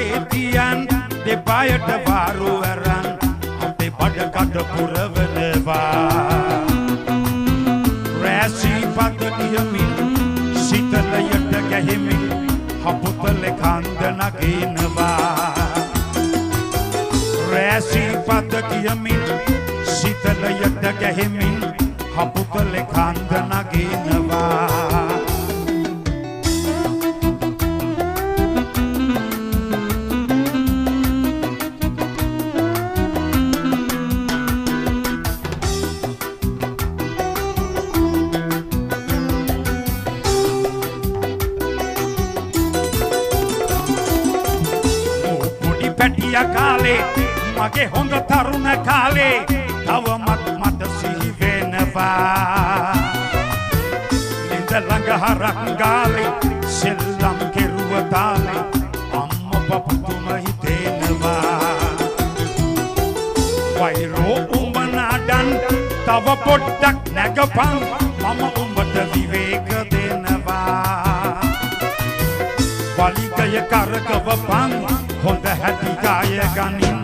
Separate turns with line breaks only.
කරේතියන් දෙපායට වාරු ඇරන් අපේ බඩකට පුරවනවා රැසී පද කියමින් සිතලයට ගැහිමින් හපුතල කන්ද නගිනවා රැසී පද කියමින් සිතලයට ගැහිමින් හපුතල කන්ද නගිනවා කාලේ මගේ හොඳ තරුණ කාලේ තවමත් මට සිහි වෙනවා නින්ද ළඟ හරක් ගාලේ සෙල්ලම් කෙරුව තාලේ අම්මා පපුතුම හිතෙනවා වෛරෝ උඹ නාඩන් තව පොඩ්ඩක් නැගපන් මම උඹට විවේක දෙනවා වලිගය කරකවපන් හොඳ හැටි ගාය ගනින්